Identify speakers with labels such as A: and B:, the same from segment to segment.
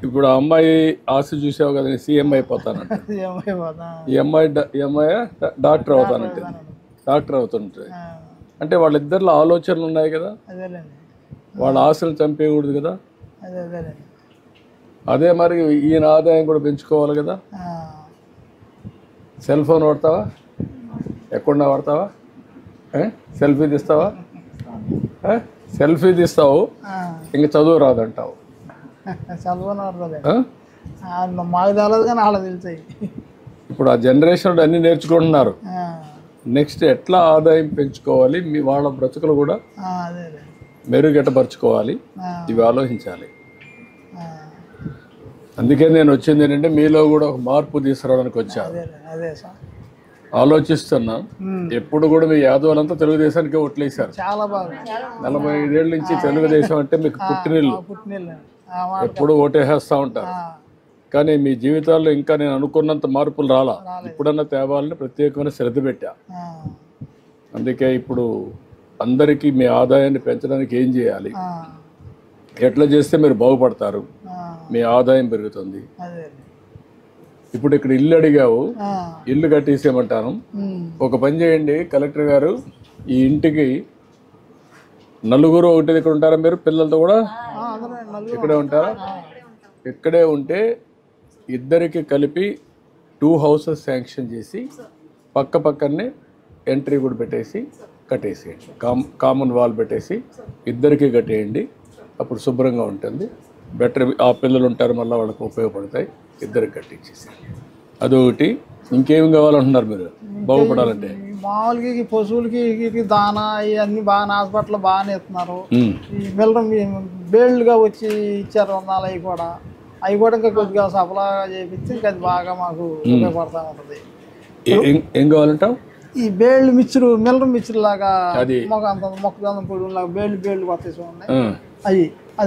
A: ఇప్పుడు ఆ అమ్మాయి ఆశ చూసావు కదా, సీఎం అయిపోతానంట. ఈ అమ్మాయి డాక్టర్ అవుతానంటే, డాక్టర్ అవుతుంటుంది. అంటే వాళ్ళిద్దరిలో ఆలోచనలు ఉన్నాయి కదా, వాళ్ళ ఆశలు చంపేయకూడదు కదా. అదే మరి ఈయన ఆదాయం కూడా పెంచుకోవాలి కదా. సెల్ ఫోన్ వాడతావా, ఎక్కడున్నా వాడతావా, సెల్ఫీ తీస్తావా, సెల్ఫీ తీస్తావు, ఇంక చదువు రాదంటావు.
B: మాకు తెలియదు కానీ వాళ్ళకి తెలుస్తాయి.
A: ఇప్పుడు ఆ జనరేషన్ అన్ని నేర్చుకుంటున్నారు. నెక్స్ట్ ఎట్లా ఆదాయం పెంచుకోవాలి, మీ వాళ్ళ బ్రతుకులు కూడా మెరుగెట్టపరుచుకోవాలి, ఇవి ఆలోచించాలి. అందుకే నేను వచ్చింది ఏంటంటే మీలో కూడా ఒక మార్పు తీసుకురావడానికి వచ్చాను. ఆలోచిస్తున్నా. ఎప్పుడు కూడా మీ యాదవులంతా తెలుగుదేశానికి ఓట్లేశారు. 45 ఏళ్ళ నుంచి తెలుగుదేశం అంటే మీకు పుట్టినిల్లు, ఎప్పుడు ఓటేసేస్తూ ఉంటారు. కానీ మీ జీవితాల్లో ఇంకా నేను అనుకున్నంత మార్పులు రాలా. ఇప్పుడన్నా తేవాలని ప్రత్యేకమైన శ్రద్ధ పెట్టా. అందుకే ఇప్పుడు అందరికీ మీ ఆదాయాన్ని పెంచడానికి ఏం చేయాలి, ఎట్లా చేస్తే మీరు బాగుపడతారు, మీ ఆదాయం పెరుగుతుంది. ఇప్పుడు ఇక్కడ ఇల్లు అడిగావు, ఇల్లు కట్టేసేయమంటాను. ఒక పని చేయండి కలెక్టర్ గారు, ఈ ఇంటికి నలుగురు ఒకటి ఇక్కడ ఉంటారా, మీరు పిల్లలతో కూడా ఇక్కడే ఉంటారా? ఇక్కడే ఉంటే ఇద్దరికి కలిపి 2 houses శాంక్షన్ చేసి పక్క పక్కనే ఎంట్రీ కూడా పెట్టేసి కట్టేసేయండి. కామన్ వాల్ పెట్టేసి ఇద్దరికి కట్టేయండి. అప్పుడు శుభ్రంగా ఉంటుంది, బెటర్. ఆ పిల్లలు ఉంటారు, మళ్ళీ వాళ్ళకి ఉపయోగపడతాయి. ఇద్దరికి కట్టించేసి అదొకటి. ఇంకేం కావాలంటున్నారు మీరు బాగుపడాలంటే?
B: మామూలుగా ఈ పశువులకి దానా ఇవన్నీ బాగా హాస్పిటల్ బాగానే ఇస్తున్నారు. ఈ మిల్లరం బేళ్లుగా వచ్చి ఇచ్చారు వందాలు, అవి కూడా ఇంకా కొద్దిగా సఫలాగా చేపించి ఇంకా అది బాగా మాకు ఉపయోగపడతా ఉంటుంది.
A: ఏం కావాలంటావు?
B: ఈ బేళ్ళు మిక్చరు, మిల్లరం మిక్చర్ లాగా మొక్కజొన్న పొడి లాగా బేళ్ళు పట్టేసి ఉన్నాయి. అది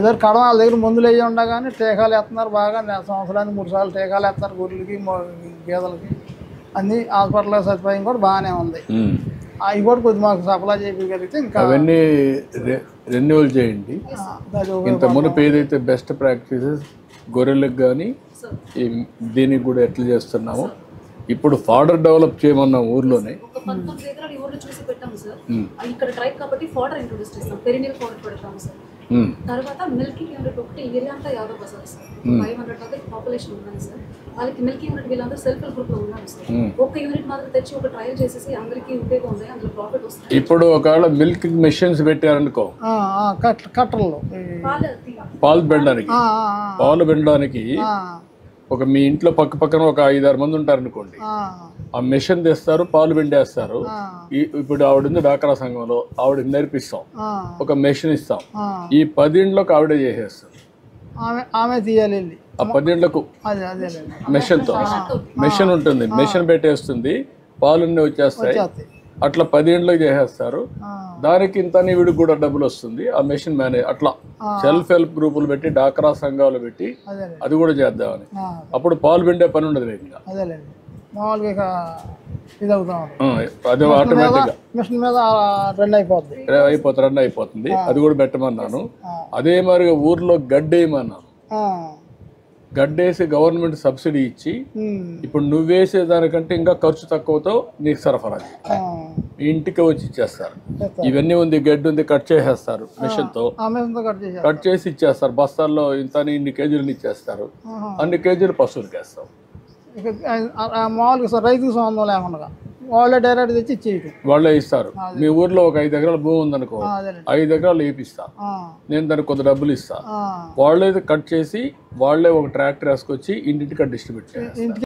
B: వరకు కడవ వాళ్ళ దగ్గర మందులు వేయ ఉండా కానీ టీకాలు వేస్తున్నారు బాగా. సంవత్సరానికి 3 సార్లు టీకాలు వేస్తారు గొర్రెలకి గేదెలకి. అన్ని హాస్పిటల్ సదుపాయం కూడా బాగానే ఉంది. అవి కూడా కొద్ది మాకు సప్లై చేయగలిగితే ఇంకా
A: అవన్నీ రెన్యువల్ చేయండి. ఇంత మునుపు ఏదైతే బెస్ట్ ప్రాక్టీసెస్ గొర్రెలకు కానీ దీనికి కూడా ఎట్లా చేస్తున్నాము, ఇప్పుడు ఫాడర్ డెవలప్ చేయమన్నాం ఊర్లోనే.
C: తర్వాత మిల్కింగ్ యూనిట్ ఒకటి ఏరియా అంతా 50 బస్సులు సార్. 500 దగ్గర పాపులేషన్ ఉన్నాను సార్. వాళ్ళకి మిల్కింగ్ యూనిట్ వీళ్ళందరూ సెల్ఫ్ హెల్ప్ గ్రూప్ లో ఉన్నారు సార్. ఒక యూనిట్ మాత్రం తెచ్చి ఒక ట్రయల్ చేసేసి అందరికీ ఉపయోగం ఉంది, అందులో ప్రాఫిట్ వస్తుంది.
A: ఇప్పుడు ఒకవేళ మిల్కింగ్ మెషిన్స్ పెట్టారనుకో,
B: కట్టర్లు
A: పాలు పిండడానికి ఒక మీ ఇంట్లో పక్క పక్కన ఒక 5-6 మంది ఉంటారు అనుకోండి, ఆ మెషిన్ తెస్తారు, పాలు పిండేస్తారు. ఇప్పుడు ఆవిడ ఉంది డాక్రా సంఘంలో, ఆవిడ నేర్పిస్తాం, ఒక మెషిన్ ఇస్తాం. ఈ 10 ఇండ్లకు ఆవిడే చేసేస్తారు.
B: ఆమె తీయాలి
A: ఆ 10 ఇండ్లకు మెషిన్ ఉంటుంది, మెషిన్ పెట్టేస్తుంది, పాలున్నీ వచ్చేస్తాయి. అట్లా 10 ఇండ్లకు చేసేస్తారు. దానికి ఇంత వీడికి కూడా డబ్బులు వస్తుంది. ఆ మెషిన్ మేనేజ్ అట్లా సెల్ఫ్ హెల్ప్ గ్రూపులు పెట్టి డాక్రా సంఘాలు పెట్టి అది కూడా చేద్దామని. అప్పుడు పాలు పిండే పని ఉండదు ఇంకా. అదే ఆటోమేటిక్గా
B: రన్
A: అయిపోతుంది. అది కూడా పెట్టమన్నాను. అదే మరి ఊర్లో గడ్డేయమన్నాను. గడ్డేసి గవర్నమెంట్ సబ్సిడీ ఇచ్చి ఇప్పుడు నువ్వేసే దానికంటే ఇంకా ఖర్చు తక్కువతో నీకు సరఫరా ఇంటికి వచ్చి ఇచ్చేస్తారు. ఇవన్నీ ఉంది, గడ్డి ఉంది, కట్ చేసేస్తారు మిషన్ తో, కట్ చేసి ఇచ్చేస్తారు. బస్తాల్లో ఇంత ఇన్ని కేజీలు ఇచ్చేస్తారు. అన్ని కేజీలు పశువులకి వేస్తాం.
B: మామూలుగా రైతుకు సంబంధం లేకుండా వాళ్ళే డైరెక్ట్ తెచ్చి ఇచ్చేయటం,
A: వాళ్ళే ఇస్తారు. మీ ఊర్లో ఒక 5 ఎకరాల భూమి ఉందనుకో, 5 ఎకరాలు వేపిస్తా, నేను దానికి కొంత డబ్బులు ఇస్తా. వాళ్ళే కట్ చేసి వాళ్ళే ఒక ట్రాక్టర్ వేసుకొచ్చి ఇంటింటికి డిస్ట్రిబ్యూట్ చేస్తారు.